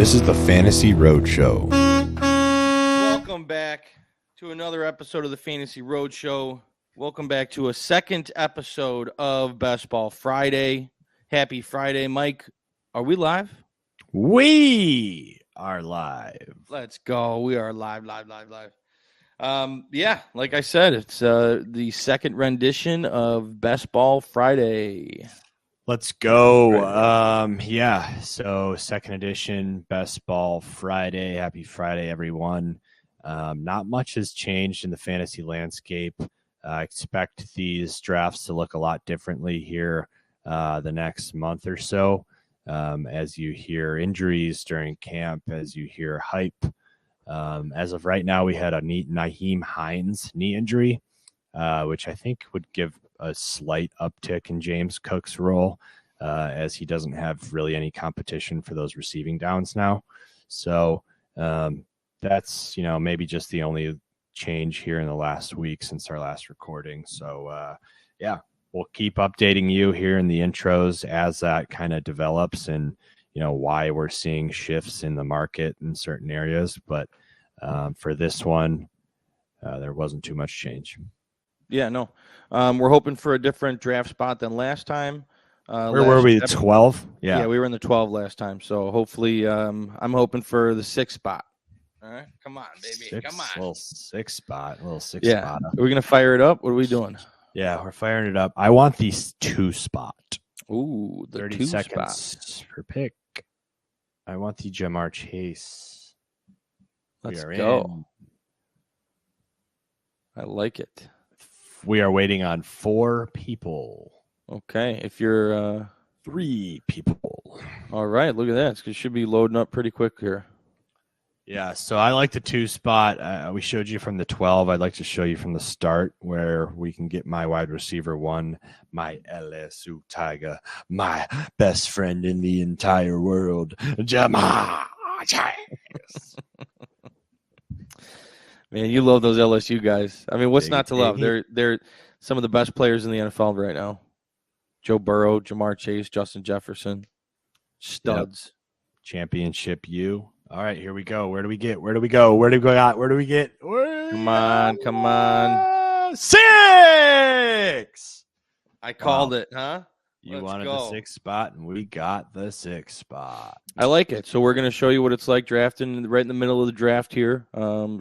This is the Fantasy Roadshow. Welcome back to another episode of the Fantasy Roadshow. Welcome back to a second episode of Best Ball Friday. Happy Friday, Mike. Are we live? We are live. Let's go. We are live. Yeah, like I said, it's the second rendition of Best Ball Friday. Let's go. So second edition, Best Ball Friday. Happy Friday, everyone. Not much has changed in the fantasy landscape. I expect these drafts to look a lot differently here the next month or so. As you hear injuries during camp, as you hear hype. As of right now, we had a Nyheim Hines knee injury, which I think would give a slight uptick in James Cook's role, as he doesn't have really any competition for those receiving downs now. So that's, maybe just the only change here in the last week since our last recording. So, we'll keep updating you here in the intros as that kind of develops and, why we're seeing shifts in the market in certain areas. But for this one, there wasn't too much change. Yeah, no. We're hoping for a different draft spot than last time. Where were we? 12? Yeah, we were in the 12 last time. So hopefully I'm hoping for the 6th spot. All right. Come on, baby. Come on. Little six spot. Are Spot. we going to fire it up? What are we doing? Yeah, we're firing it up. I want these 2 spot. Ooh, the 30 2 seconds spot per pick. I want the Jamar Chase. Let's go. I like it. We are waiting on 4 people. Okay. If you're 3 people. all right, look at that. It should be loading up pretty quick here. Yeah, so I like the 2 spot. We showed you from the 12. I'd like to show you from the start where we can get my wide receiver 1, my LSU Tiger, my best friend in the entire world, Jamar Chase. Man, you love those LSU guys. I mean, what's Big not to love? baby. They're some of the best players in the NFL right now. Joe Burrow, Jamar Chase, Justin Jefferson, studs. Yep. Championship U. All right, here we go. Where do we get? Where do we go? Where do we go? Where do we get? Come on. 6! I called it, huh? You Let's wanted go. the 6th spot, and we got the 6th spot. I like it. So we're going to show you what it's like drafting right in the middle of the draft here.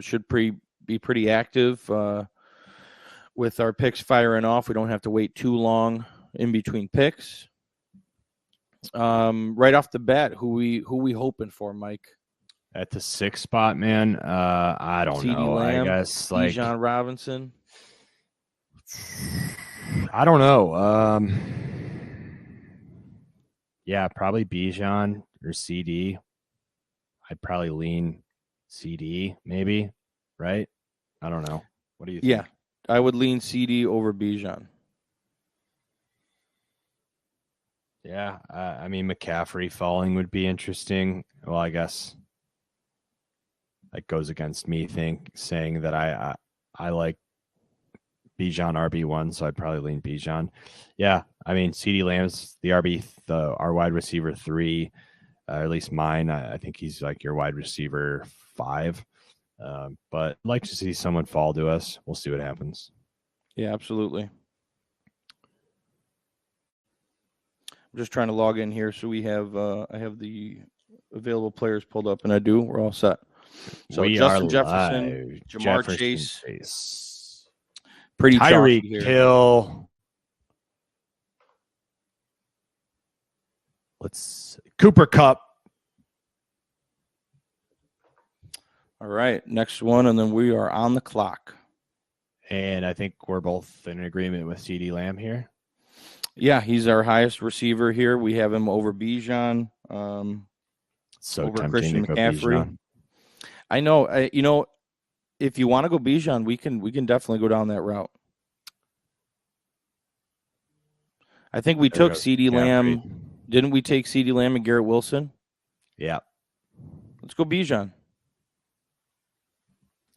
Should be pretty active with our picks firing off. We don't have to wait too long in between picks. Right off the bat, who we hoping for, Mike? At the 6th spot, man, I don't CeeDee know. Lamb, I guess like Bijan Robinson. I don't know. Yeah, probably Bijan or CD. I'd probably lean CD, maybe. Right? I don't know. What do you think? Yeah, I would lean CD over Bijan. Yeah, I mean McCaffrey falling would be interesting. Well, I guess that goes against me saying that I like Bijan RB1, so I'd probably lean Bijan. Yeah, I mean CeeDee Lamb's our wide receiver 3, or at least mine. I think he's like your wide receiver 5. But I'd like to see someone fall to us. We'll see what happens. Yeah, absolutely. I'm just trying to log in here, so we have I have the available players pulled up, and I do. We're all set. So we Justin are Jefferson, live. Jamar Chase, Chase. pretty chalky Tyreek here. Hill. Cooper Kupp. All right, next one, and then we are on the clock. And I think we're both in agreement with CeeDee Lamb here. Yeah, he's our highest receiver here. We have him over Bijan, So over tempting Christian to go McCaffrey. Bijan. I know. If you want to go Bijan, we can definitely go down that route. I think we took CeeDee Lamb. Didn't we take CeeDee Lamb and Garrett Wilson? Yeah. Let's go Bijan.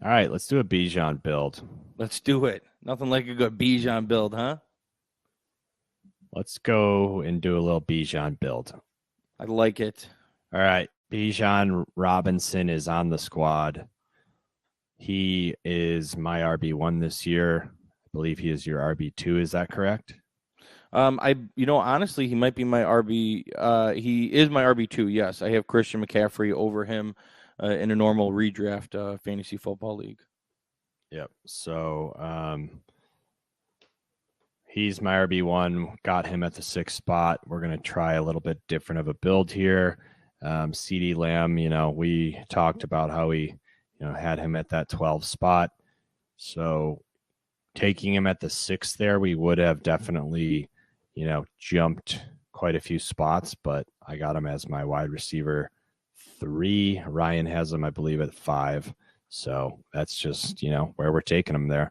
All right, let's do a Bijan build. Let's do it. Nothing like a good Bijan build, huh? Let's go and do a little Bijan build. I like it. All right, Bijan Robinson is on the squad. He is my RB1 this year. I believe he is your RB2. Is that correct? Honestly, he might be my RB. He is my RB2. Yes, I have Christian McCaffrey over him in a normal redraft fantasy football league. Yep. So he's my RB1. Got him at the 6th spot. We're going to try a little bit different of a build here. CeeDee Lamb, we talked about how we, had him at that 12 spot. So taking him at the 6th there, we would have definitely, jumped quite a few spots, but I got him as my wide receiver 3. Ryan has him, I believe, at 5. So that's just, where we're taking him there.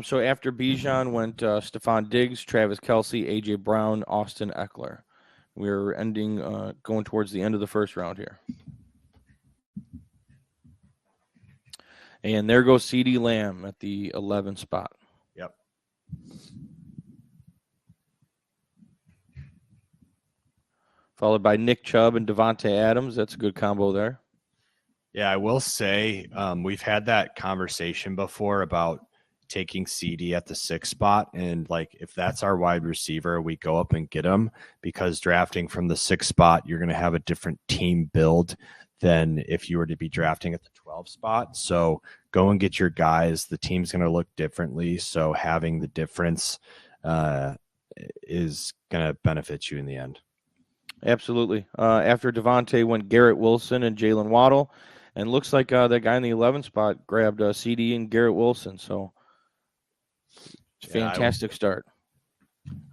So after Bijan went Stephon Diggs, Travis Kelce, A.J. Brown, Austin Eckler. We're going towards the end of the first round here. And there goes CeeDee Lamb at the 11th spot. Yep. Followed by Nick Chubb and Devontae Adams. That's a good combo there. Yeah, I will say we've had that conversation before about taking CD at the 6th spot. And if that's our wide receiver, we go up and get him, because drafting from the 6th spot, you're going to have a different team build than if you were to be drafting at the 12th spot. So go and get your guys. The team's going to look differently. So having the difference is going to benefit you in the end. Absolutely. After Devontae went Garrett Wilson and Jalen Waddle. And looks like that guy in the 11th spot grabbed CD and Garrett Wilson. So it's a fantastic start.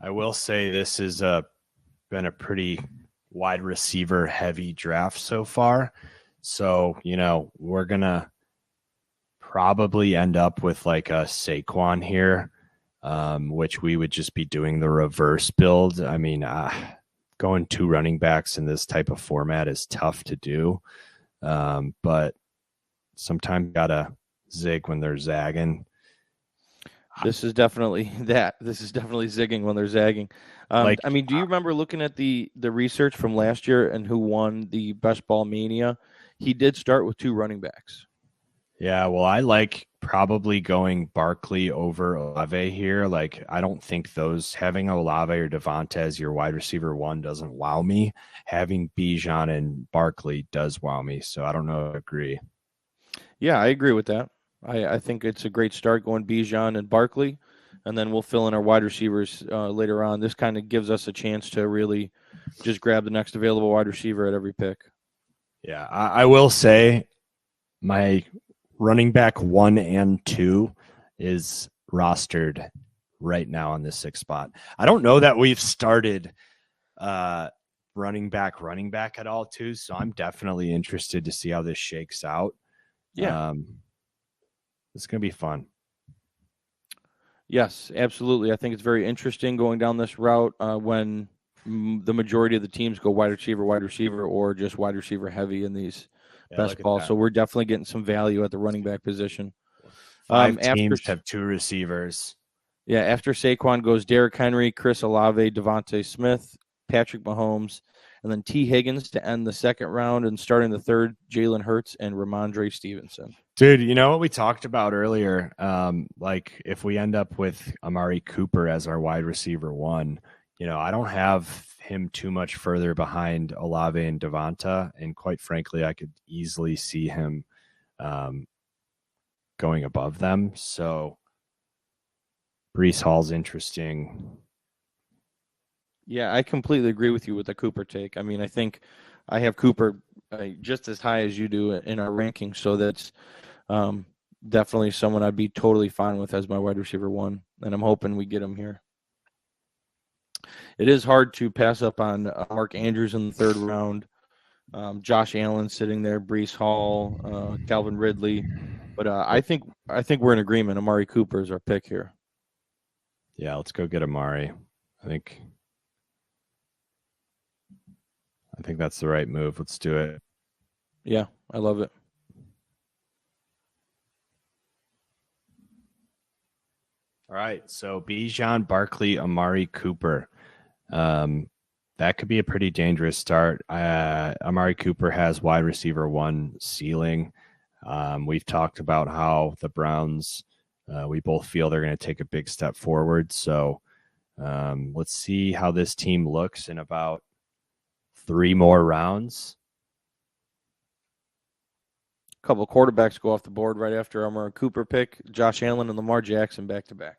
I will say this has been a pretty wide receiver heavy draft so far. So, we're going to probably end up with a Saquon here, which we would just be doing the reverse build. I mean, going 2 running backs in this type of format is tough to do. But sometimes you got to zig when they're zagging. This is definitely that. This is definitely zigging when they're zagging. Do you remember looking at the research from last year and who won the Best Ball Mania? He did start with 2 running backs. Yeah, well, I like probably going Barkley over Olave here. I don't think having Olave or Devonta as your wide receiver 1 doesn't wow me. Having Bijan and Barkley does wow me. So I don't know if I agree. Yeah, I agree with that. I think it's a great start going Bijan and Barkley, and then we'll fill in our wide receivers later on. This kind of gives us a chance to really just grab the next available wide receiver at every pick. Yeah, I will say my running back 1 and 2 is rostered right now on this 6th spot. I don't know that we've started running back at all too, so I'm definitely interested to see how this shakes out. Yeah. It's going to be fun. Yes, absolutely. I think it's very interesting going down this route when the majority of the teams go wide receiver, or just wide receiver heavy in these best ball. So we're definitely getting some value at the running back position. 5 teams have 2 receivers. Yeah, after Saquon goes Derrick Henry, Chris Olave, Devontae Smith, Patrick Mahomes, and then T. Higgins to end the 2nd round, and starting the 3rd, Jalen Hurts and Ramondre Stevenson. Dude, you know what we talked about earlier? If we end up with Amari Cooper as our wide receiver 1, I don't have him too much further behind Olave and Devonta, and quite frankly, I could easily see him going above them. So Breece Hall's interesting. Yeah, I completely agree with you with the Cooper take. I mean, I think I have Cooper just as high as you do in our rankings, so that's definitely someone I'd be totally fine with as my wide receiver 1, and I'm hoping we get him here. It is hard to pass up on Mark Andrews in the 3rd round, Josh Allen sitting there, Breece Hall, Calvin Ridley, but I think we're in agreement. Amari Cooper is our pick here. Yeah, let's go get Amari. I think that's the right move. Let's do it. Yeah, I love it. All right, so Bijan, Barkley, Amari Cooper. that could be a pretty dangerous start. Amari Cooper has wide receiver 1 ceiling. We've talked about how the Browns, we both feel they're going to take a big step forward. So let's see how this team looks in about 3 more rounds. A couple of quarterbacks go off the board right after our Cooper pick. Josh Allen and Lamar Jackson back-to-back.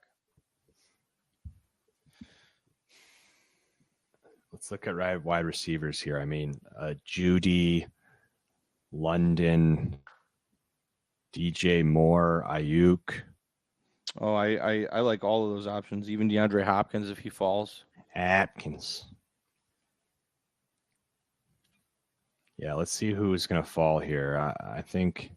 Let's look at wide receivers here. I mean, Judy, London, DJ Moore, Ayuk. Oh, I like all of those options, even DeAndre Hopkins if he falls. Atkins. Yeah, let's see who's going to fall here. I think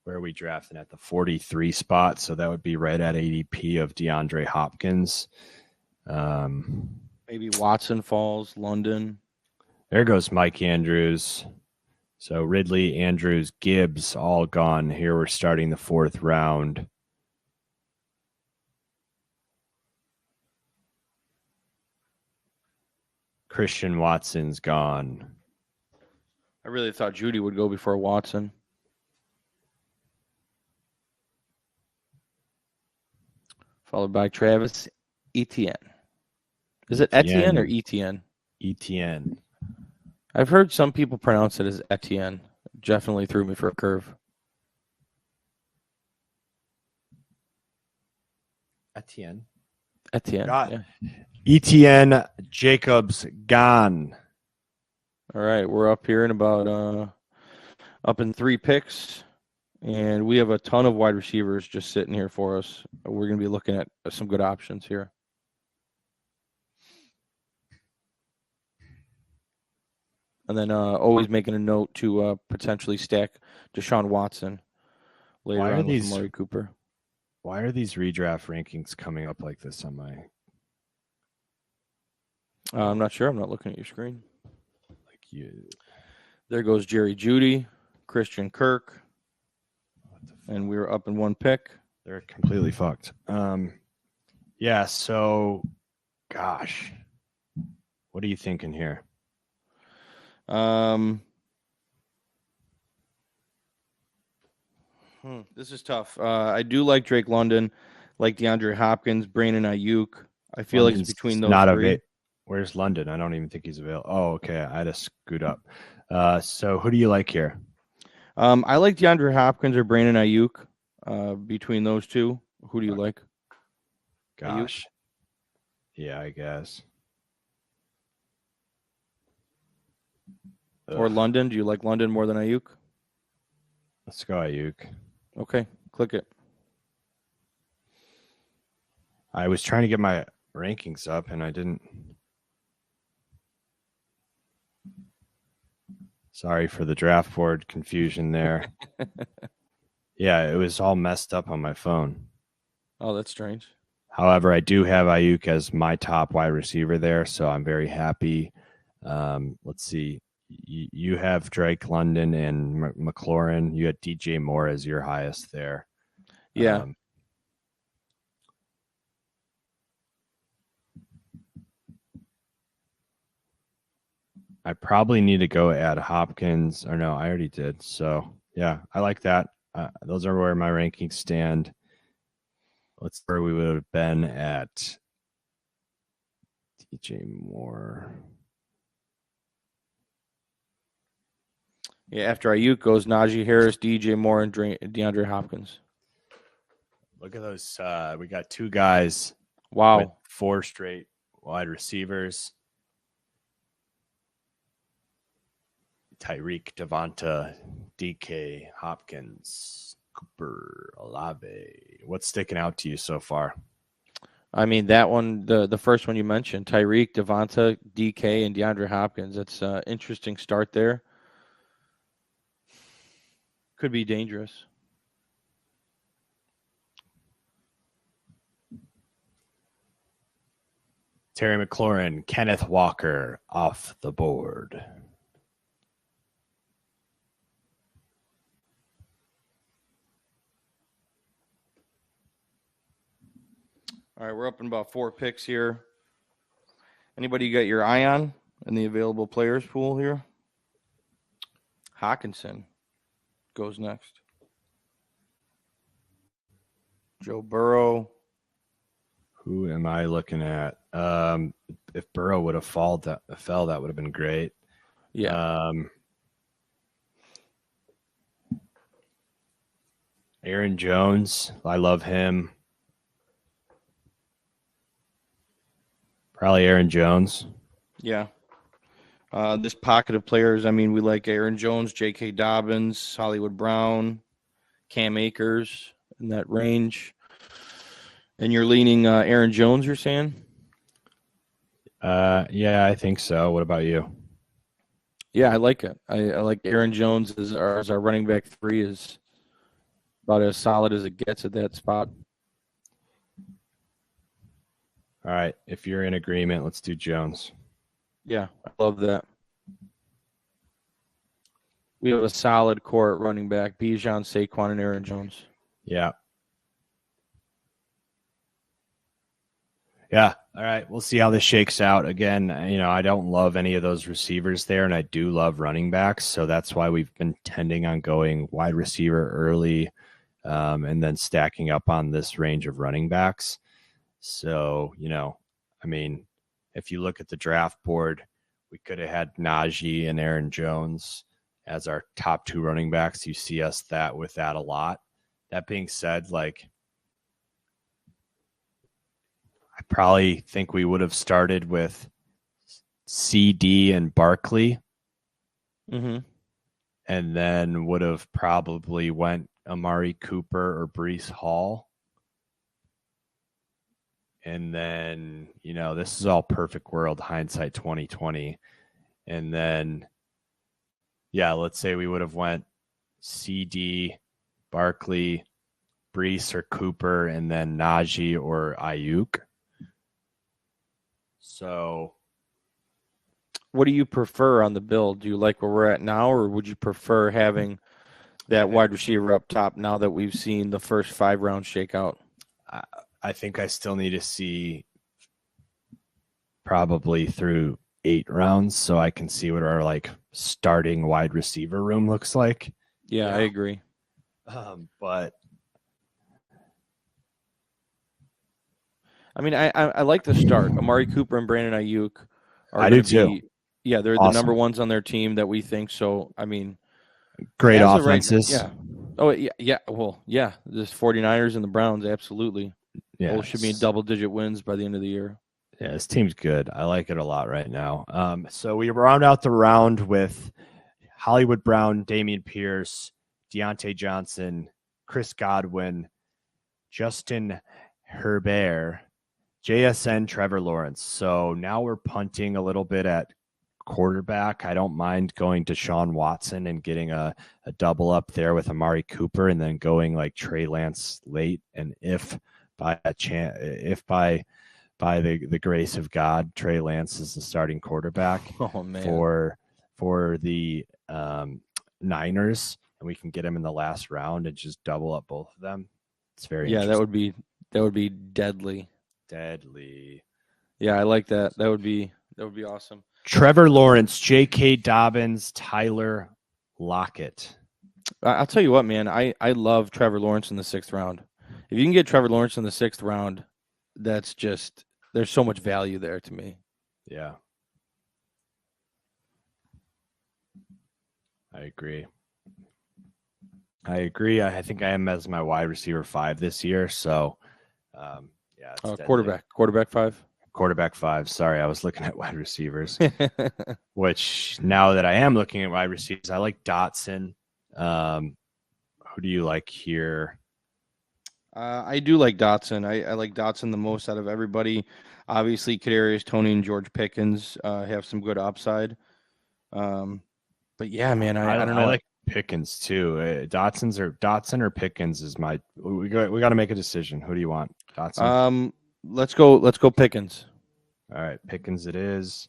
where are we drafting at the 43 spot, so that would be right at ADP of DeAndre Hopkins. Maybe Watson falls, London. There goes Mike Andrews. So Ridley, Andrews, Gibbs, all gone. Here we're starting the 4th round. Christian Watson's gone. I really thought Judy would go before Watson. Followed by Travis Etienne. Is it Etienne or Etienne? Etienne. I've heard some people pronounce it as Etienne. Definitely threw me for a curve. Etienne. Yeah. Etienne Jacobs gone. All right, we're up here in about up in 3 picks, and we have a ton of wide receivers just sitting here for us. We're going to be looking at some good options here. And then always making a note to potentially stack Deshaun Watson later on with Amari Cooper. Why are these redraft rankings coming up like this on my? I'm not sure. I'm not looking at your screen. Like you. There goes Jerry Jeudy, Christian Kirk, and we were up in 1 pick. They're completely fucked. Yeah. So, gosh, what are you thinking here? This is tough. I do like Drake London, like DeAndre Hopkins, Brandon Ayuk. I feel like it's between those three. Where's London? I don't even think he's available. Oh, okay. I had to scoot up. So who do you like here? I like DeAndre Hopkins or Brandon Ayuk. Between those two, who do you like? Gosh. Ayuk? Yeah, I guess. Or London. Do you like London more than Ayuk? Let's go Ayuk. Okay, click it. I was trying to get my rankings up, and I didn't. Sorry for the draft board confusion there. Yeah, it was all messed up on my phone. Oh, that's strange. However, I do have Ayuk as my top wide receiver there, so I'm very happy. Let's see. You have Drake London and McLaurin. You had DJ Moore as your highest there. Yeah. I probably need to go add Hopkins. Or no, I already did. So, yeah, I like that. Those are where my rankings stand. Let's see where we would have been at DJ Moore. Yeah, after Ayuk goes Najee Harris, DJ Moore, and DeAndre Hopkins. Look at those. We got 2 guys. Wow. With 4 straight wide receivers. Tyreek, Devonta, DK, Hopkins, Cooper, Olave. What's sticking out to you so far? I mean, that one, the first one you mentioned, Tyreek, Devonta, DK, and DeAndre Hopkins. That's an interesting start there. Could be dangerous. Terry McLaurin, Kenneth Walker off the board. All right, we're up in about 4 picks here. Anybody you got your eye on? in the available players pool here. Hawkinson goes next. Joe Burrow. Who am I looking at? If Burrow would have fell, that would have been great. Yeah. Aaron Jones, I love him. Probably Aaron Jones. Yeah. This pocket of players, I mean, we like Aaron Jones, J.K. Dobbins, Hollywood Brown, Cam Akers in that range. And you're leaning Aaron Jones, you're saying? Yeah, I think so. What about you? Yeah, I like it. I like Aaron Jones as our running back 3 is about as solid as it gets at that spot. All right. If you're in agreement, let's do Jones. Yeah, I love that. We have a solid core at running back, Bijan, Saquon, and Aaron Jones. Yeah. Yeah. All right. We'll see how this shakes out. Again, I don't love any of those receivers there, and I do love running backs. So that's why we've been tending on going wide receiver early and then stacking up on this range of running backs. So, if you look at the draft board, we could have had Najee and Aaron Jones as our top 2 running backs. You see us with that a lot. That being said, I probably think we would have started with CD and Barkley, Mm-hmm. and then would have probably went Amari Cooper or Breece Hall. And then, this is all perfect world, hindsight 2020. And then, let's say we would have went CD, Barkley, Breece or Cooper, and then Najee or Ayuk. So, what do you prefer on the build? Do you like where we're at now, or would you prefer having that wide receiver up top now that we've seen the first 5 rounds shake out? I think I still need to see probably through 8 rounds so I can see what our starting wide receiver room looks like. Yeah, I agree. But I mean, I like the start. Amari Cooper and Brandon Ayuk are I do too. Yeah, they're Awesome. the number ones on their team that we think. So, I mean, great offenses. Yeah. Oh, yeah. Yeah. Well, yeah. There's 49ers and the Browns. Absolutely. Yeah. Both should be in double-digit wins by the end of the year. Yeah, this team's good. I like it a lot right now. So we round out the round with Hollywood Brown, Dameon Pierce, Deontay Johnson, Chris Godwin, Justin Herbert, JSN, Trevor Lawrence. So now we're punting a little bit at quarterback. I don't mind going to Deshaun Watson and getting a double up there with Amari Cooper, and then going like Trey Lance late. And if by the grace of God, Trey Lance is the starting quarterback for the Niners, and we can get him in the last round and just double up both of them. It's very interesting. that would be deadly. Yeah, I like that. That would be awesome. Trevor Lawrence, J.K. Dobbins, Tyler Lockett. I'll tell you what, man. I love Trevor Lawrence in the 6th round. If you can get Trevor Lawrence in the 6th round, that's just there's so much value there to me. Yeah. I agree. I think I am as my wide receiver 5 this year. So, quarterback 5. Quarterback 5. Sorry, I was looking at wide receivers. Which now that I am looking at wide receivers, I like Dotson. Who do you like here? I do like Dotson. I like Dotson the most out of everybody. Obviously, Kadarius Toney and George Pickens have some good upside. But yeah, man, I don't know. I like Pickens too. Dotson or Pickens is my. We got to make a decision. Who do you want? Dotson. Let's go Pickens. All right, Pickens it is.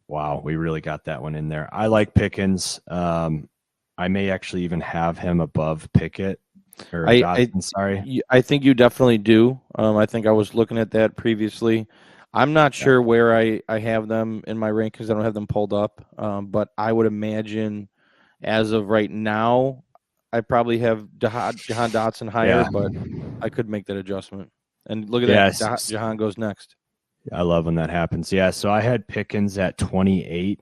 Wow, we really got that one in there. I like Pickens. I may actually even have him above Pickett. Dotson, sorry. I think you definitely do. I think I was looking at that previously. I'm not sure where I have them in my rankings. I don't have them pulled up, but I would imagine as of right now, I probably have Jahan Dotson higher, but I could make that adjustment. And look at that, Jahan goes next. I love when that happens. Yeah, so I had Pickens at 28,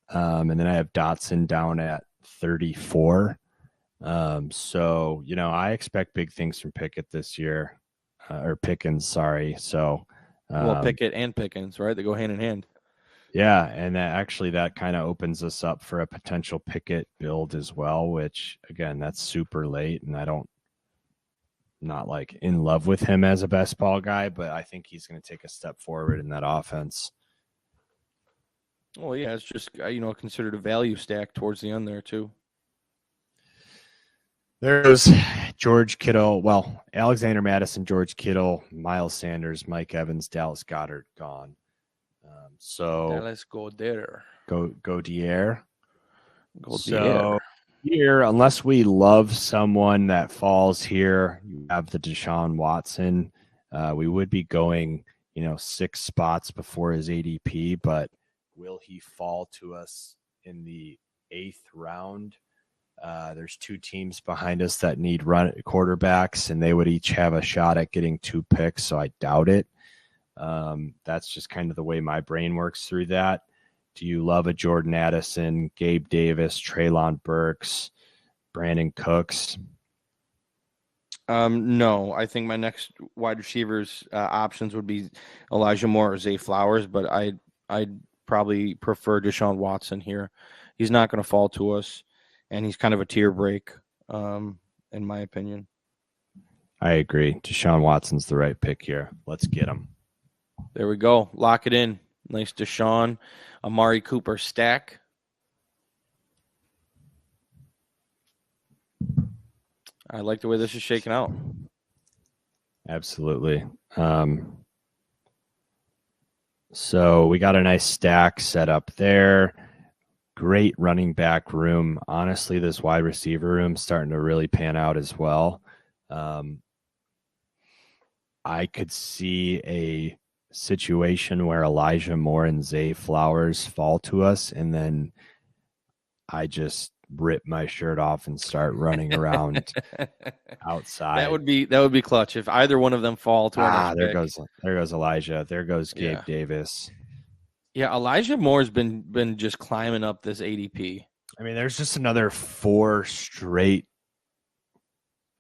and then I have Dotson down at 34. So, I expect big things from Pickett this year, or Pickens, sorry. So, Pickett and Pickens, right? They go hand in hand. Yeah, and that kind of opens us up for a potential Pickett build as well, which, again, that's super late, and not like in love with him as a best ball guy, but I think he's going to take a step forward in that offense. Well, yeah, it's just, considered a value stack towards the end there, too. There's George Kittle. Well, Alexander Madison, George Kittle, Miles Sanders, Mike Evans, Dallas Goedert gone. Let's go there. Go Dier. So here, unless we love someone that falls here, you have the Deshaun Watson. We would be going, 6 spots before his ADP, but will he fall to us in the 8th round? There's 2 teams behind us that need quarterbacks, and they would each have a shot at getting 2 picks, so I doubt it. That's just kind of the way my brain works through that. Do you love a Jordan Addison, Gabe Davis, Treylon Burks, Brandon Cooks? No, I think my next wide receivers options would be Elijah Moore or Zay Flowers, but I'd probably prefer Deshaun Watson here. He's not going to fall to us, and he's kind of a tier break, in my opinion. I agree. Deshaun Watson's the right pick here. Let's get him. There we go. Lock it in. Nice Deshaun. Amari Cooper stack. I like the way this is shaking out. Absolutely. So we got a nice stack set up there. Great running back room. Honestly, this wide receiver room is starting to really pan out as well. I could see a situation where Elijah Moore and Zay Flowers fall to us, and then I just rip my shirt off and start running around outside. That would be clutch if either one of them fall to our next pick. There goes Elijah. There goes Gabe Davis. Yeah, Elijah Moore's been just climbing up this ADP. I mean, there's just another 4 straight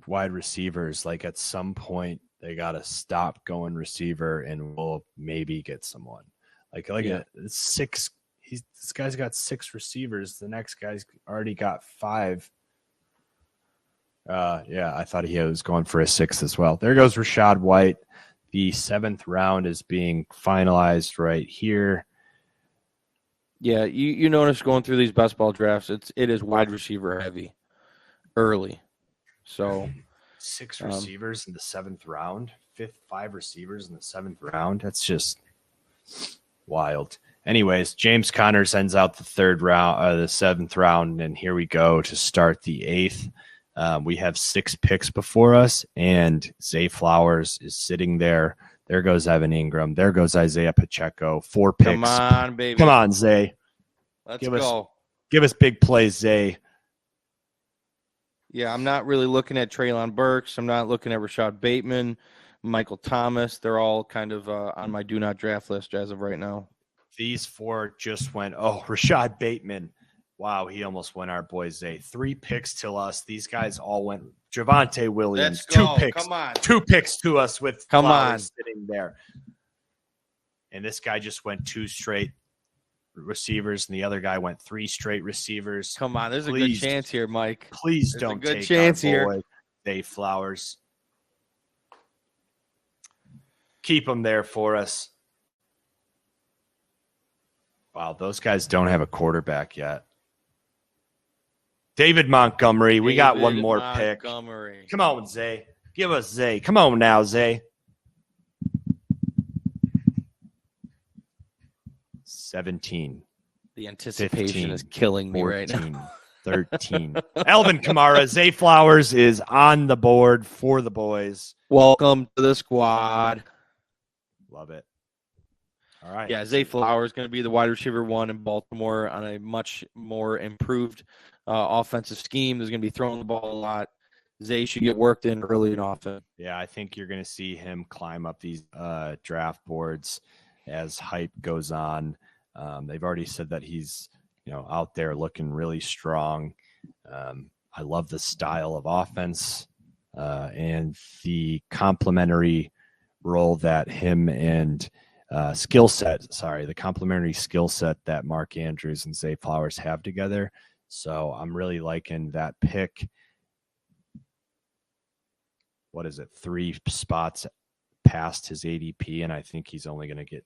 wide receivers. Like at some point, they got to stop going receiver, and we'll maybe get someone. It's 6. This guy's got 6 receivers. The next guy's already got 5. I thought he was going for a 6th as well. There goes Rachaad White. The 7th round is being finalized right here. Yeah, you notice going through these best ball drafts, it is wide receiver heavy early. So 6 receivers in the 7th round, 5 receivers in the 7th round. That's just wild. Anyways, James Connors ends out the 7th round, and here we go to start the 8th. We have 6 picks before us, and Zay Flowers is sitting there. There goes Evan Ingram. There goes Isaiah Pacheco. 4 picks. Come on, baby. Come on, Zay. Let's go. Give us big plays, Zay. Yeah, I'm not really looking at Treylon Burks. I'm not looking at Rashad Bateman, Michael Thomas. They're all kind of on my do not draft list as of right now. These 4 just went, Rashad Bateman. Wow, he almost went our boy Zay. 3 picks to us. These guys all went. Javonte Williams, Let's go. 2 picks. Come on. 2 picks to us with Flowers sitting there. And this guy just went 2 straight receivers, and the other guy went 3 straight receivers. Come on, there's a good chance here, Mike. Please there's don't a good take chance our here. boy Zay Flowers. Keep him there for us. Wow, those guys don't have a quarterback yet. David Montgomery. We got one more pick. Come on, Zay. Give us Zay. Come on now, Zay. 17. The anticipation 15, is killing me 14, right now. 13. Alvin Kamara. Zay Flowers is on the board for the boys. Welcome to the squad. Love it. All right. Yeah, Zay Flowers is going to be the wide receiver 1 in Baltimore on a much more improved offensive scheme. There's going to be throwing the ball a lot. Zay should get worked in early and often. Yeah, I think you're going to see him climb up these draft boards as hype goes on. They've already said that he's, out there looking really strong. I love the style of offense and the complementary role that him and the complementary skill set that Mark Andrews and Zay Flowers have together. So I'm really liking that pick. What is it? 3 spots past his ADP, and I think he's only going to get,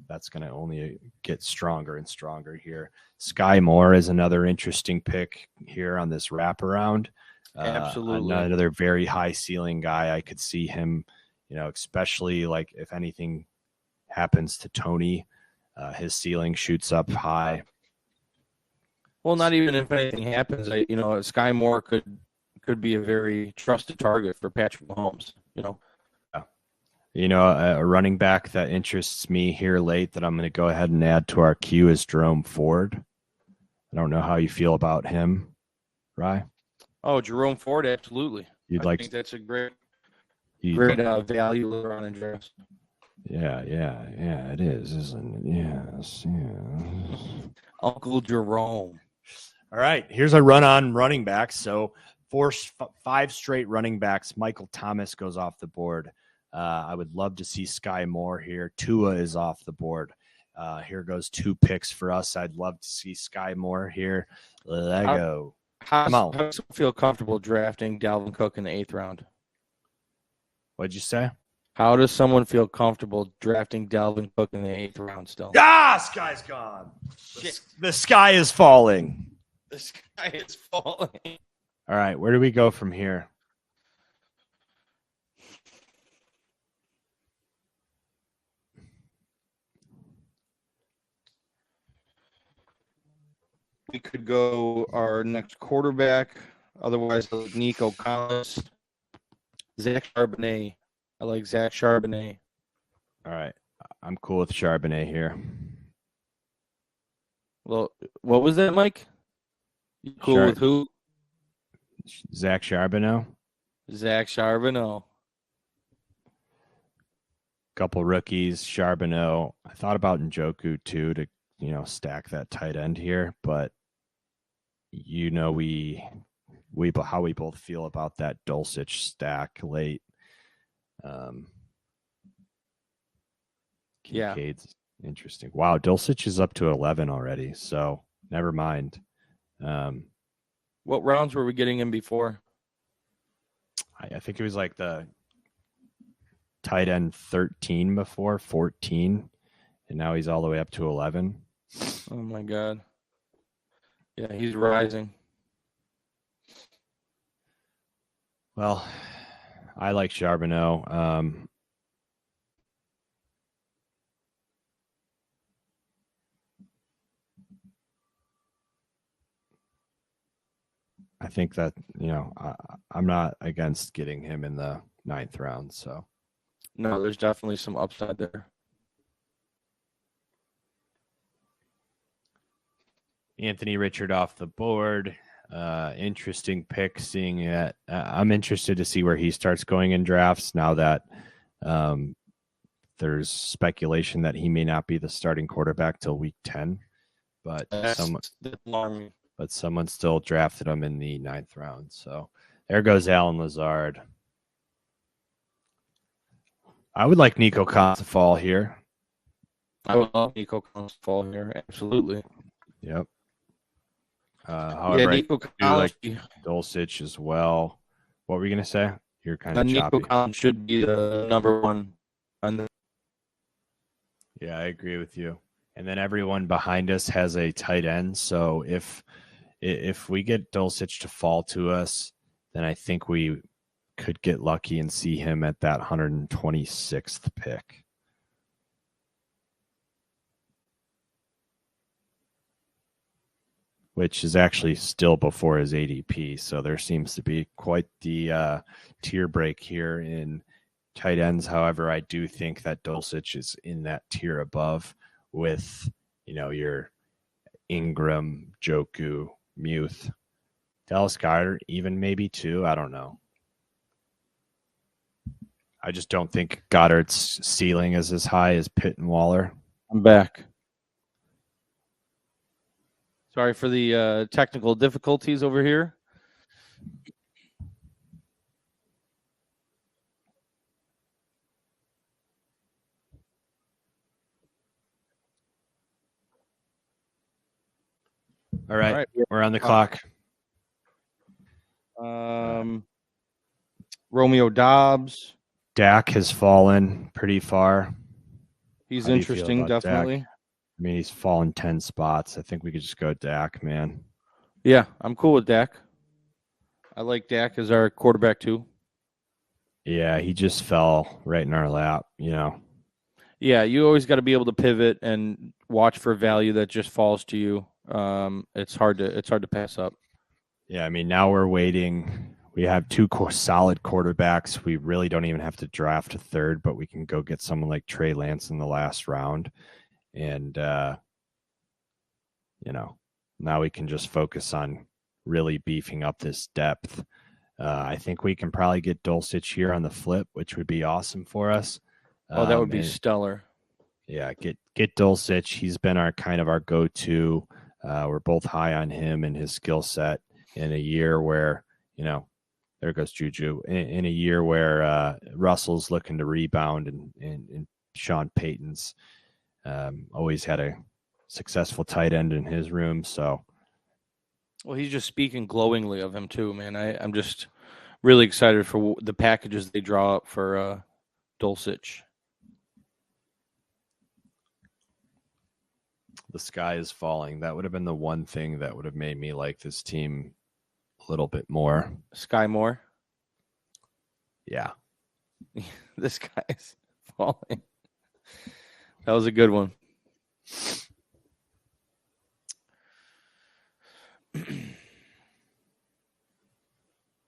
that's going to only get stronger and stronger here. Sky Moore is another interesting pick here on this wraparound. Absolutely. Another very high ceiling guy. I could see him, especially like if anything happens to Tony, his ceiling shoots up high. Well, not even if anything happens, Sky Moore could be a very trusted target for Patrick Mahomes, A running back that interests me here late that I'm going to go ahead and add to our queue is Jerome Ford. I don't know how you feel about him, Rye. Oh, Jerome Ford, absolutely. I think that's a great value later on in drafts. Yeah, it is, isn't it? Yes. Uncle Jerome. All right, here's a run on running backs. So 5 straight running backs. Michael Thomas goes off the board. I would love to see Sky Moore here. Tua is off the board. Here goes 2 picks for us. I'd love to see Sky Moore here. Let go. How does someone feel comfortable drafting Dalvin Cook in the 8th round? What'd you say? How does someone feel comfortable drafting Dalvin Cook in the 8th round still? Sky's gone. The sky is falling. The sky is falling. All right, where do we go from here? We could go our next quarterback. Otherwise, I like Nico Collins. Zach Charbonnet. I like Zach Charbonnet. All right, I'm cool with Charbonnet here. Well, what was that, Mike? You cool with who? Zach Charbonnet. Zach Charbonnet. Couple rookies, Charbonnet. I thought about Njoku too to stack that tight end here, but how we both feel about that Dulcich stack late. Kincaid's interesting. Wow, Dulcich is up to 11 already, so never mind. What rounds were we getting in before? I think it was like the tight end 13 before, 14, and now he's all the way up to 11. Oh, my God. Yeah, he's rising. Well, I like Charbonnet. I think that, I'm not against getting him in the 9th round. So, no, there's definitely some upside there. Anthony Richard off the board. Interesting pick. Seeing it, I'm interested to see where he starts going in drafts now that there's speculation that he may not be the starting quarterback till week 10. But someone still drafted him in the 9th round. So there goes Alan Lazard. I would like Nico Collins to fall here. I would love Nico Collins to fall here. Absolutely. Yep. However, Nico Collins, like Dulcich as well. What were you going to say? You're kind of choppy. Nico Collins should be the number 1. Yeah, I agree with you. And then everyone behind us has a tight end. So if we get Dulcich to fall to us, then I think we could get lucky and see him at that 126th pick. Which is actually still before his ADP. So there seems to be quite the tier break here in tight ends. However, I do think that Dulcich is in that tier above with, your Ingram, Joku, Muth, Dallas Goedert, even maybe two. I don't know. I just don't think Goddard's ceiling is as high as Pitt and Waller. I'm back. Sorry for the technical difficulties over here. All right. We're on the clock. Romeo Dobbs. Dak has fallen pretty far. He's How do you feel interesting, about definitely. Dak? I mean, he's fallen 10 spots. I think we could just go Dak, man. Yeah, I'm cool with Dak. I like Dak as our quarterback too. Yeah, he just fell right in our lap, Yeah, you always got to be able to pivot and watch for value that just falls to you. It's hard to pass up. Yeah, I mean, now we're waiting. We have two solid quarterbacks. We really don't even have to draft a third, but we can go get someone like Trey Lance in the last round. And, now we can just focus on really beefing up this depth. I think we can probably get Dulcich here on the flip, which would be awesome for us. Oh, that would be stellar. Yeah, get Dulcich. He's been our go-to. We're both high on him and his skill set in a year where, there goes Juju. In a year where Russell's looking to rebound and Sean Payton's always had a successful tight end in his room. So, well, he's just speaking glowingly of him too, man. I'm just really excited for the packages they draw up for Dulcich. The sky is falling. That would have been the one thing that would have made me like this team a little bit more. Sky Moore? Yeah. The sky is falling. That was a good one.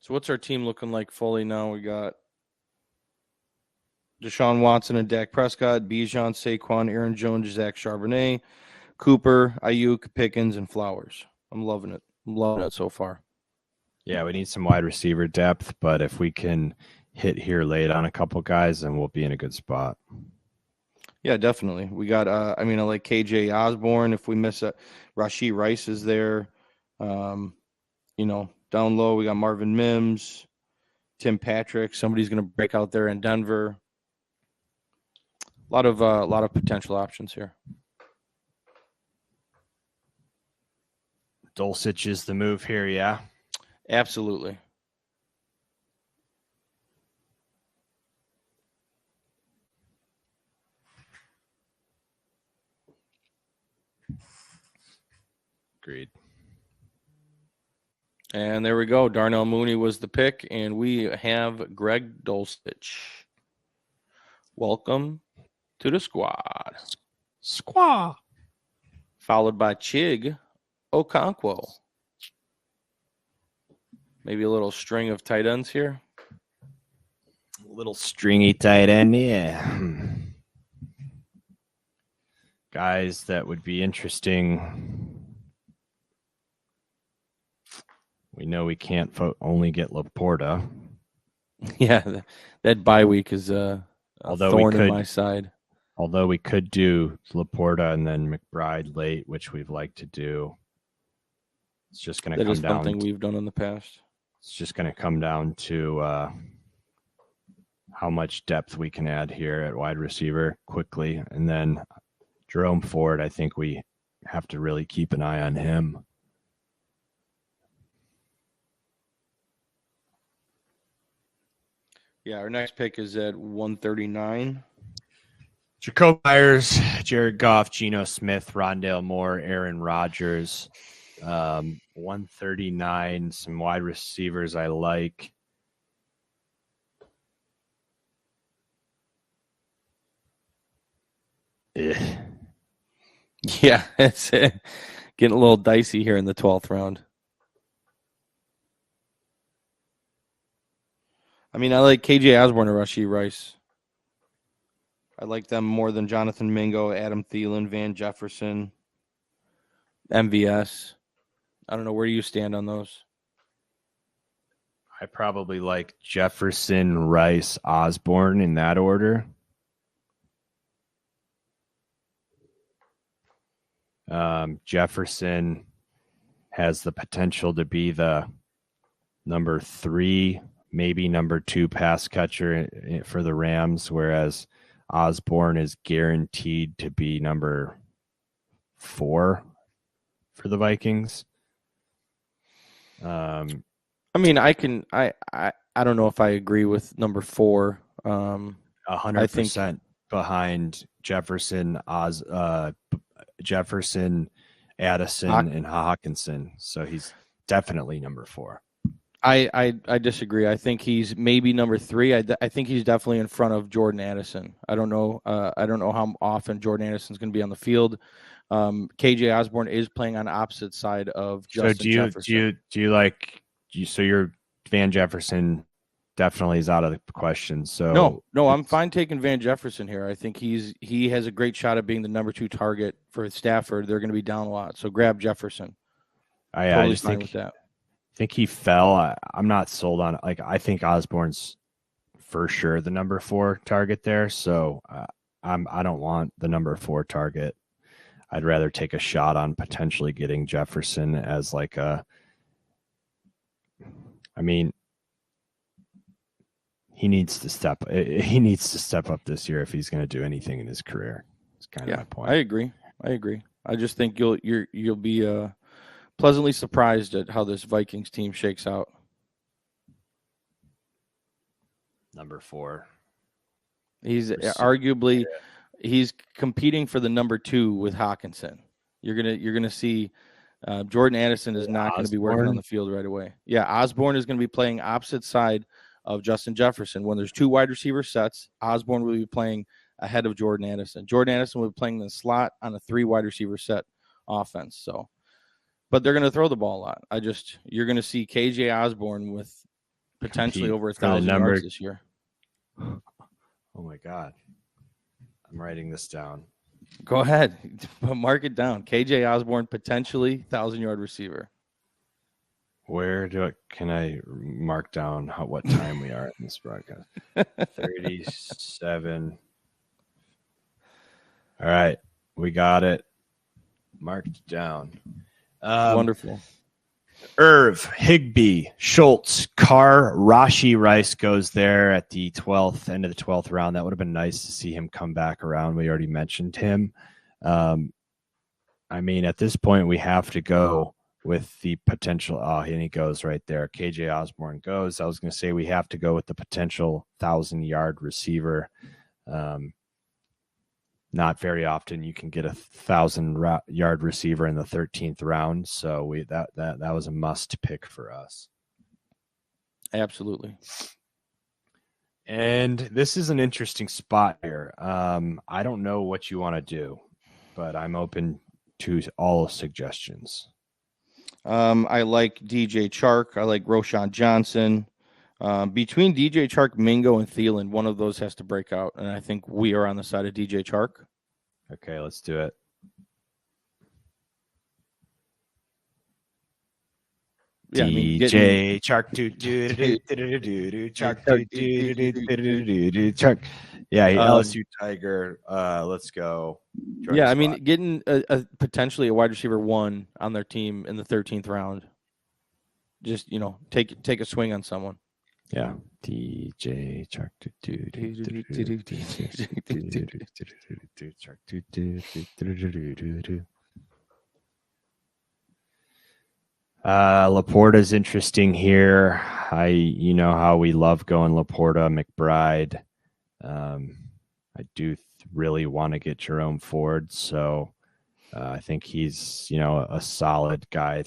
So what's our team looking like fully now? We got Deshaun Watson and Dak Prescott, Bijan, Saquon, Aaron Jones, Zach Charbonnet, Cooper, Ayuk, Pickens, and Flowers. I'm loving it. I'm loving it so far. Yeah, we need some wide receiver depth, but if we can hit here late on a couple guys, then we'll be in a good spot. Yeah, definitely. We got, I like KJ Osborne. If we miss it, Rashee Rice is there. Down low, we got Marvin Mims, Tim Patrick. Somebody's going to break out there in Denver. A lot of potential options here. Dulcich is the move here, yeah? Absolutely. Agreed. And there we go. Darnell Mooney was the pick, and we have Greg Dulcich. Welcome to the squad. Squaw. Followed by Chig Okonkwo. Maybe a little string of tight ends here. A little stringy tight end, yeah. Guys that would be interesting. We know we can't only get Laporta. Yeah, that bye week is a thorn in my side. Although we could do Laporta and then McBride late, which we've liked to do. It's just going to come down. That is something we've done in the past. It's just going to come down to how much depth we can add here at wide receiver quickly. And then Jerome Ford, I think we have to really keep an eye on him. Yeah, our next pick is at 139. Jacob Myers, Jared Goff, Geno Smith, Rondale Moore, Aaron Rodgers. 139, some wide receivers I like. Yeah, it's getting a little dicey here in the 12th round. I mean, I like KJ Osborne or Rashee Rice. I like them more than Jonathan Mingo, Adam Thielen, Van Jefferson, MVS. I don't know. Where do you stand on those? I probably like Jefferson, Rice, Osborne in that order. Jefferson has the potential to be the number 3, maybe number 2 pass catcher for the Rams, whereas Osborne is guaranteed to be number 4 for the Vikings. I mean, I don't know if I agree with number 4. 100% behind Jefferson, Jefferson, Addison, and Hawkinson. So he's definitely number 4. I disagree. I think he's maybe number 3. I think he's definitely in front of Jordan Addison. I don't know how often Jordan Addison's going to be on the field. KJ Osborne is playing on the opposite side of Justin Jefferson. Do you like you? So your Van Jefferson definitely is out of the question. So no, I'm fine taking Van Jefferson here. I think he has a great shot at being the number 2 target for Stafford. They're going to be down a lot, so grab Jefferson. I just think with that. I think he fell. I'm not sold on it. Like, I think Osborne's for sure the number 4 target there. So I don't want the number 4 target. I'd rather take a shot on potentially getting Jefferson as like a. I mean, he needs to step up this year if he's going to do anything in his career. It's kind of my point. I agree. I just think you'll be pleasantly surprised at how this Vikings team shakes out. Number 4. He's arguably he's competing for the number 2 with Hawkinson. You're gonna see Jordan Addison is not going to be working on the field right away. Yeah, Osborne is going to be playing opposite side of Justin Jefferson. When there's 2 wide receiver sets, Osborne will be playing ahead of Jordan Addison. Jordan Addison will be playing the slot on a 3 wide receiver set offense. So, but they're going to throw the ball a lot. You're going to see KJ Osborne with potentially over 1,000 yards this year. Oh my God. I'm writing this down. Go ahead. Mark it down. KJ Osborne, potentially 1,000-yard receiver. Can I mark down what time we are in this broadcast? 37. All right. We got it. Marked down. Wonderful. Irv, Higbee, Schultz, Carr, Rashi Rice goes there at the end of the 12th round. That would have been nice to see him come back around. We already mentioned him. I mean, at this point, we have to go with the potential. Oh, and he goes right there. KJ Osborne goes. I was going to say we have to go with the potential 1,000-yard receiver. Not very often you can get a 1,000-yard receiver in the 13th round, so that was a must pick for us. Absolutely. And this is an interesting spot here. I don't know what you want to do, but I'm open to all suggestions. I like DJ Chark. I like Roschon Johnson. Between DJ Chark, Mingo, and Thielen, one of those has to break out, and I think we are on the side of DJ Chark. Okay, let's do it. Yeah, DJ Chark, Chark. Yeah, LSU Tiger. Let's go. Yeah, I mean, getting potentially a wide receiver 1 on their team in the 13th round. Just take a swing on someone. Yeah, DJ Chark. Laporta's interesting here. You know how we love going Laporta, McBride. I do really want to get Jerome Ford, so I think he's a solid guy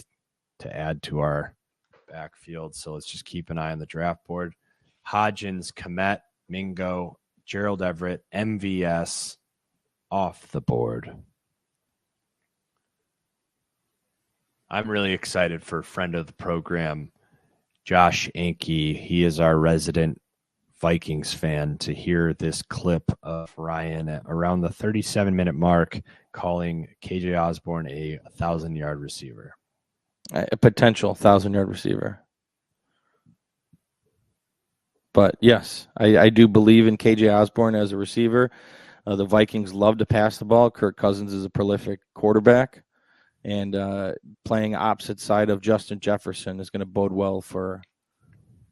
to add to our backfield. So let's just keep an eye on the draft board. Hodgins, Komet, Mingo, Gerald Everett, MVS off the board. I'm really excited for friend of the program, Josh Anke. He is our resident Vikings fan to hear this clip of Ryan at around the 37-minute mark calling KJ Osborne a 1,000-yard receiver. A potential 1,000-yard receiver. But yes, I do believe in KJ Osborne as a receiver. The Vikings love to pass the ball. Kirk Cousins is a prolific quarterback. And playing opposite side of Justin Jefferson is going to bode well for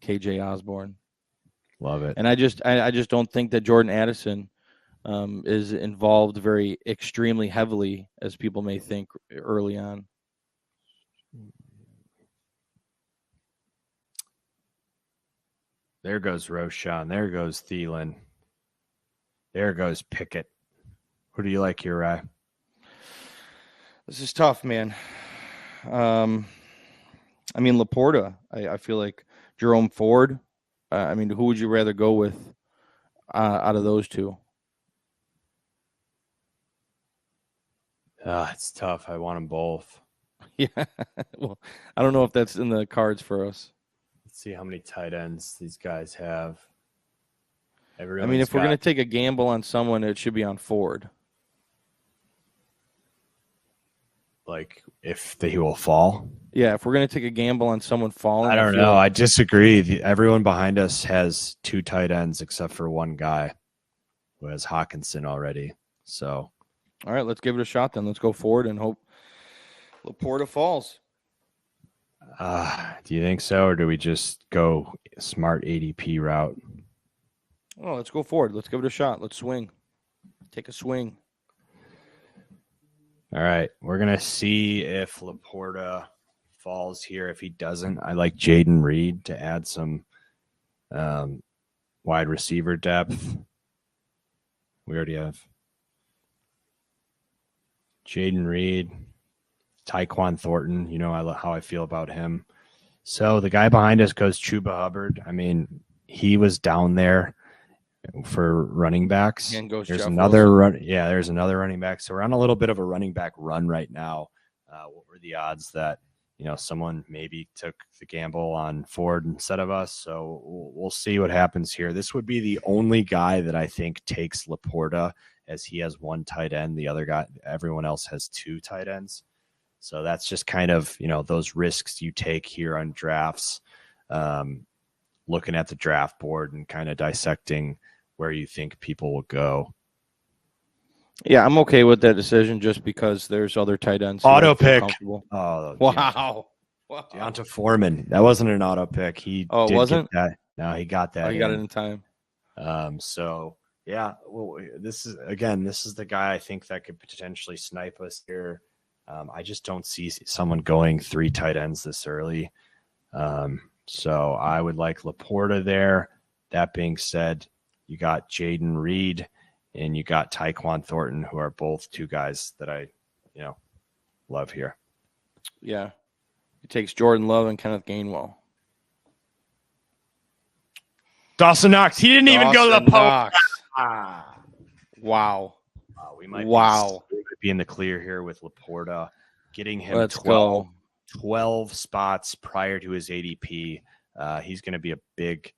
KJ Osborne. Love it. And I just don't think that Jordan Addison is involved very extremely heavily as people may think early on. There goes Roschon. There goes Thielen. There goes Pickett. Who do you like here, Rye? This is tough, man. I mean, Laporta. I feel like Jerome Ford. I mean, who would you rather go with out of those two? It's tough. I want them both. Yeah. Well, I don't know if that's in the cards for us. Let's see how many tight ends these guys have. I mean, if we're going to take a gamble on someone, it should be on Ford. Like, if he will fall? Yeah, if we're going to take a gamble on someone falling. I don't know. I disagree. Everyone behind us has two tight ends except for one guy who has Hawkinson already. So, all right, let's give it a shot then. Let's go forward and hope Laporta falls. Do you think so, or do we just go smart ADP route? Oh, let's go forward. Let's give it a shot. Let's swing. Take a swing. All right, we're going to see if Laporta falls here. If he doesn't, I like Jaden Reed to add some wide receiver depth. We already have Jaden Reed, Tyquan Thornton. You know how I feel about him. So the guy behind us goes Chuba Hubbard. I mean, he was down there for running backs. There's Jeff another Wilson. run. Yeah, there's another running back. So we're on a little bit of a running back run right now. What were the odds that someone maybe took the gamble on Ford instead of us? So we'll see what happens here. This would be the only guy that I think takes Laporta, as he has one tight end. The other guy, everyone else has two tight ends. So that's just kind of those risks you take here on drafts. Looking at the draft board and kind of dissecting where you think people will go. Yeah, I'm okay with that decision just because there's other tight ends. Auto pick. Oh, wow. Deonta Foreman. That wasn't an auto pick. He wasn't? Get that. No, he got that. He got it in time. So yeah, well, this is the guy I think that could potentially snipe us here. I just don't see someone going three tight ends this early. So I would like Laporta there. That being said, you got Jaden Reed and you got Tyquan Thornton, who are both two guys that I, love here. Yeah. He takes Jordan Love and Kenneth Gainwell. Dawson Knox. He didn't even go to the post. Wow. We might be in the clear here with Laporta, getting him 12 spots prior to his ADP. He's going to be a big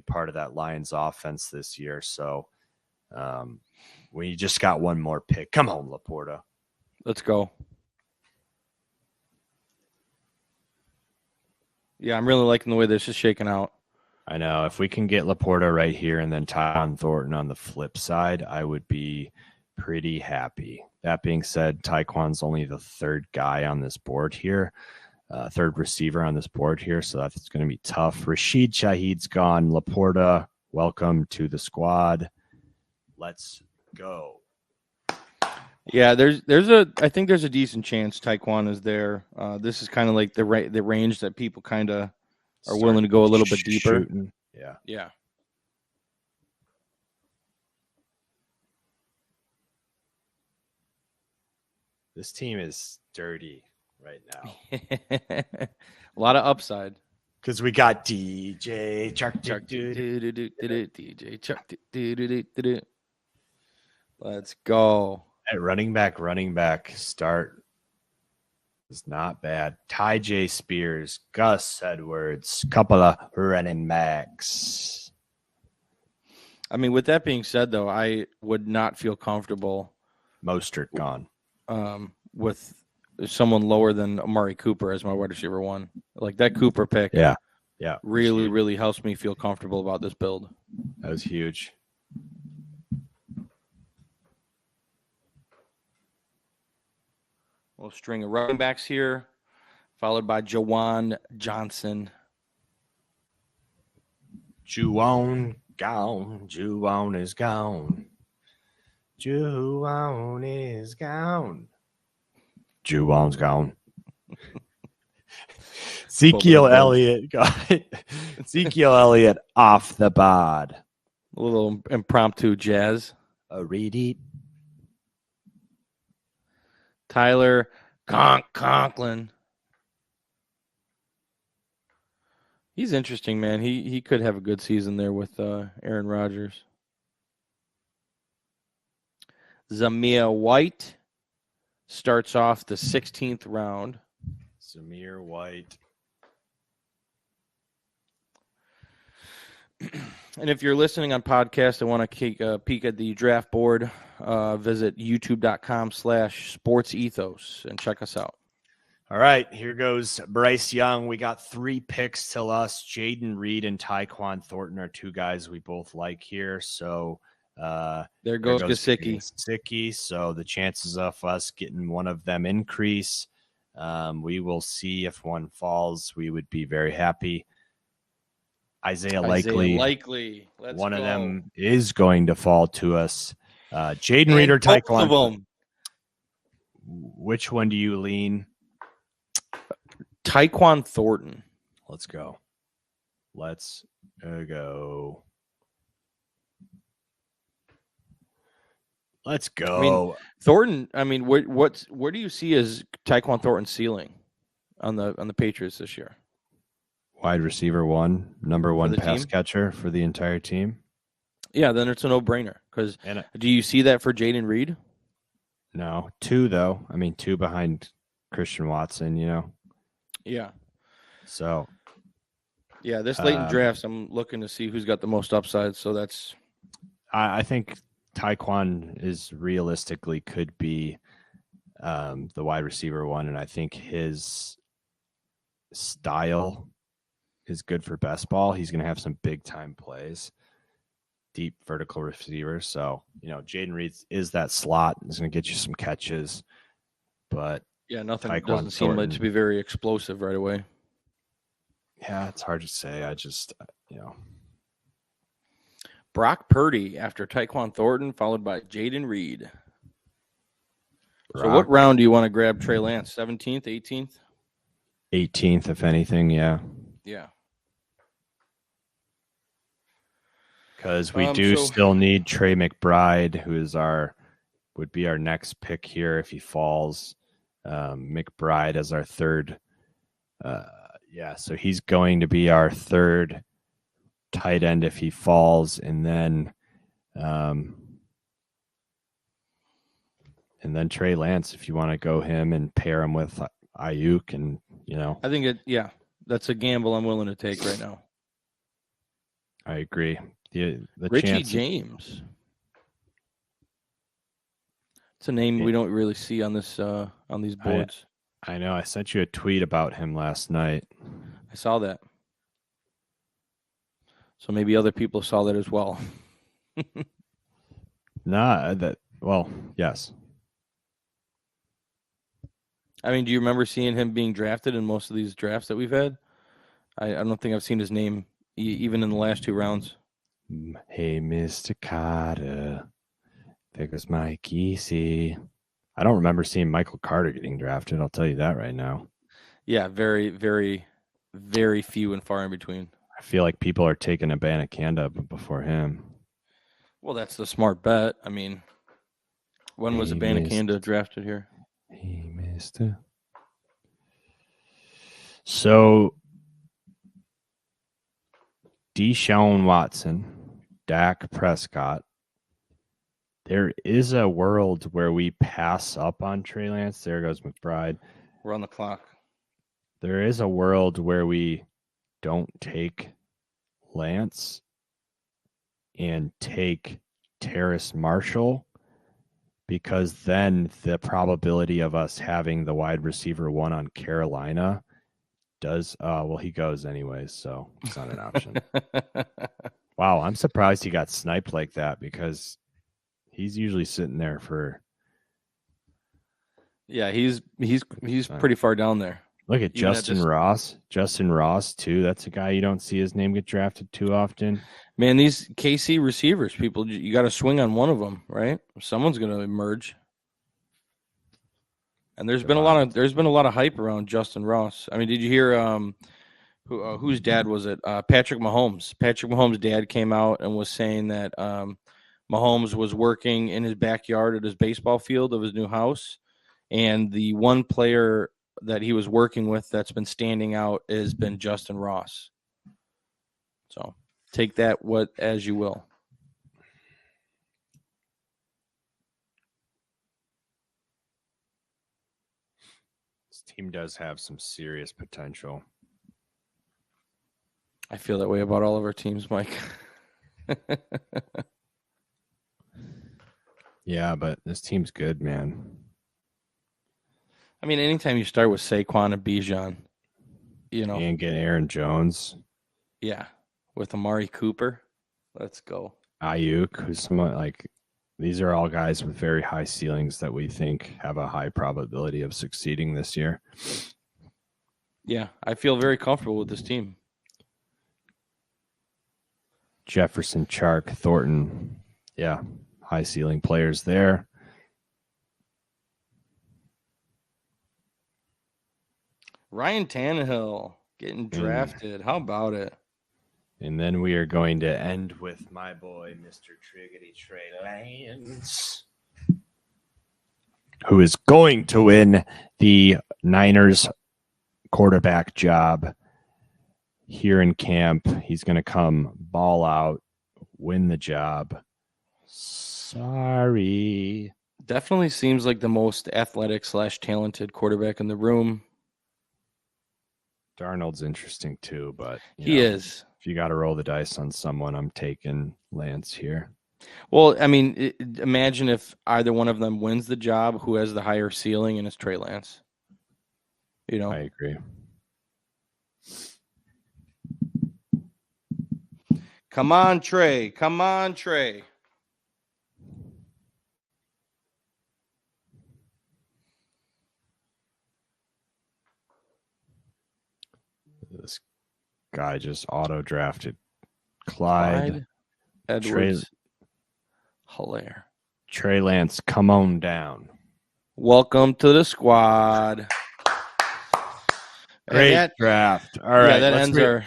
part of that Lions offense this year. So we just got one more pick. Come home, Laporta. Let's go. Yeah, I'm really liking the way this is shaking out. I know. If we can get Laporta right here and then Tyquan Thornton on the flip side, I would be pretty happy. That being said, Tyquan's only the third guy on this board here. Third receiver on this board here, so that's going to be tough. Rashid Shaheed's gone. Laporta, welcome to the squad. Let's go. Yeah, I think there's a decent chance Tyquan is there. This is kind of like the range that people kind of are willing to go a little bit deeper. Shooting. Yeah. This team is dirty right now. A lot of upside. Because we got DJ Chuck. DJ Chuck. Let's go. At running back start is not bad. Ty J. Spears, Gus Edwards, couple of running backs. I mean, with that being said, though, I would not feel comfortable Mostert gone. With someone lower than Amari Cooper as my wide receiver 1. Like that Cooper pick. Yeah. Really, really helps me feel comfortable about this build. That was huge. We'll string of running backs here, followed by Jawan Johnson. Juwan gone. Juwan is gone. Juwan is gone. Juwan's gone. Ezekiel Elliott got Ezekiel Elliott off the board. A little impromptu jazz. Read it. Tyler Conklin. He's interesting, man. He could have a good season there with Aaron Rodgers. Zamir White starts off the 16th round. Zamir White. And if you're listening on podcast and want to take a peek at the draft board, visit youtube.com/sportsethos and check us out. All right, here goes Bryce Young. We got 3 picks till us. Jaden Reed and Tyquan Thornton are 2 guys we both like here. So there goes Gesicki. So the chances of us getting one of them increase. We will see. If one falls, we would be very happy. Isaiah Likely. Let's one go. Of them is going to fall to us. Jaden Reed or Tyquan. Both of them. Which one do you lean? Tyquan Thornton. Let's go. Let's go. Let's go. I mean, Thornton. I mean, where do you see as Tyquan Thornton's ceiling on the Patriots this year? Wide receiver 1, number 1 pass team? catcher for the entire team. Yeah, then it's a no-brainer. Because do you see that for Jaden Reed? No, 2 though. I mean, 2 behind Christian Watson. You know. Yeah. So. Yeah, this late in drafts, I'm looking to see who's got the most upside. So that's. I think Tyquan is realistically could be the wide receiver 1, and I think his style is good for best ball. He's going to have some big time plays, deep vertical receiver. So, Jaden Reed is that slot. He's going to get you some catches, but nothing Tyquan doesn't seem Thornton, like to be very explosive right away. Yeah, it's hard to say. I just, Brock Purdy after Tyquan Thornton, followed by Jaden Reed. So what round do you want to grab Trey Lance? 17th, 18th? 18th, if anything, yeah. Yeah. Because we still need Trey McBride, who is would be our next pick here if he falls. McBride as our third. So he's going to be our third tight end if he falls, and then Trey Lance if you want to go him and pair him with Ayuk, and I think that's a gamble I'm willing to take right now. I agree. The Richie James. It's a name we don't really see on this on these boards. I know. I sent you a tweet about him last night. I saw that. So maybe other people saw that as well. Yes. I mean, do you remember seeing him being drafted in most of these drafts that we've had? I don't think I've seen his name even in the last 2 rounds. Hey, Mr. Carter, there goes Mike Easy. I don't remember seeing Michael Carter getting drafted. I'll tell you that right now. Yeah, very, very, very few and far in between. I feel like people are taking Abanikanda before him. Well, that's the smart bet. I mean, when was Abanikanda drafted here? He missed it. So, Deshaun Watson, Dak Prescott. There is a world where we pass up on Trey Lance. There goes McBride. We're on the clock. There is a world where we don't take Lance and take Terrace Marshall, because then the probability of us having the wide receiver 1 on Carolina does he goes anyways, so it's not an option. Wow, I'm surprised he got sniped like that, because he's usually sitting there for. Yeah, he's pretty far down there. Look at Justin Ross. Justin Ross too. That's a guy you don't see his name get drafted too often. Man, these KC receivers, people, you got to swing on one of them, right? Someone's going to emerge. And there's been a lot of hype around Justin Ross. I mean, did you hear whose dad was it? Patrick Mahomes. Patrick Mahomes' dad came out and was saying that Mahomes was working in his backyard at his baseball field of his new house, and the one player that he was working with that's been standing out has been Justin Ross. So take that as you will. This team does have some serious potential. I feel that way about all of our teams, Mike. Yeah, but this team's good, man. I mean, anytime you start with Saquon and Bijan, and get Aaron Jones. Yeah, with Amari Cooper, let's go. Ayuk, who's somewhat like, these are all guys with very high ceilings that we think have a high probability of succeeding this year. Yeah, I feel very comfortable with this team. Jefferson, Chark, Thornton. Yeah, high ceiling players there. Ryan Tannehill getting drafted. How about it? And then we are going to end with my boy, Mr. Triggity Trey Lance, who is going to win the Niners quarterback job here in camp. He's going to come ball out, win the job. Sorry. Definitely seems like the most athletic / talented quarterback in the room. Darnold's interesting too, but he is. If you got to roll the dice on someone, I'm taking Lance here. Well, I mean, imagine if either one of them wins the job, who has the higher ceiling, and it's Trey Lance. I agree. Come on, Trey. Come on, Trey. This guy just auto-drafted Clyde Edwards. Hilarious. Trey Lance, come on down. Welcome to the squad. Great draft. All right. That ends our...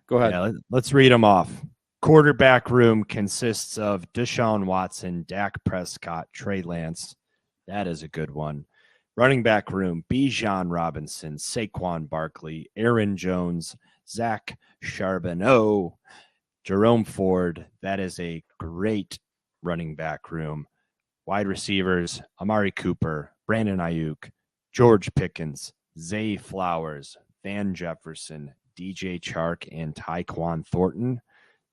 Go ahead. Yeah, let's read them off. Quarterback room consists of Deshaun Watson, Dak Prescott, Trey Lance. That is a good one. Running back room, Bijan Robinson, Saquon Barkley, Aaron Jones, Zach Charbonneau, Jerome Ford. That is a great running back room. Wide receivers, Amari Cooper, Brandon Ayuk, George Pickens, Zay Flowers, Van Jefferson, DJ Chark, and Tyquan Thornton.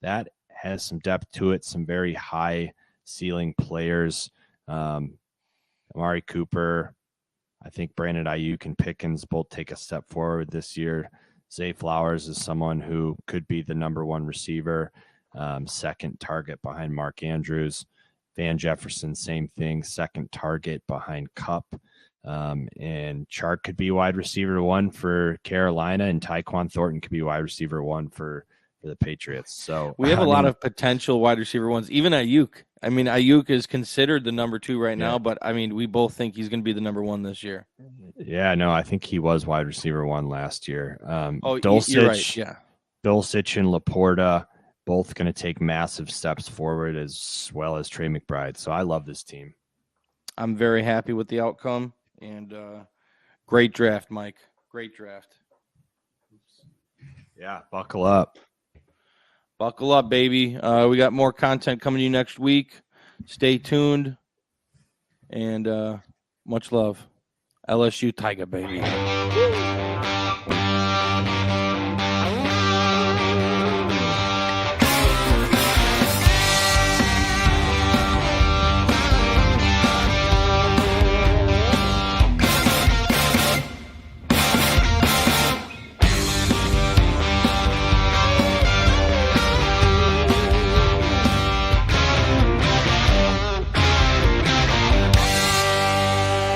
That has some depth to it, some very high ceiling players. Amari Cooper, I think Brandon Ayuk and Pickens both take a step forward this year. Zay Flowers is someone who could be the number one receiver, second target behind Mark Andrews. Van Jefferson, same thing, second target behind Kupp. And Chark could be wide receiver 1 for Carolina, and Tyquan Thornton could be wide receiver 1 for the Patriots. So we have a lot of potential wide receiver ones. Even Ayuk. I mean, Ayuk is considered the number 2 right now, but I mean, we both think he's going to be the number 1 this year. Yeah, no, I think he was wide receiver 1 last year. Dulcich, you're right. Yeah, Dulcich and Laporta both going to take massive steps forward, as well as Trey McBride. So I love this team. I'm very happy with the outcome, and great draft, Mike. Great draft. Yeah, buckle up. Buckle up, baby. We got more content coming to you next week. Stay tuned, and much love. LSU Tiger, baby.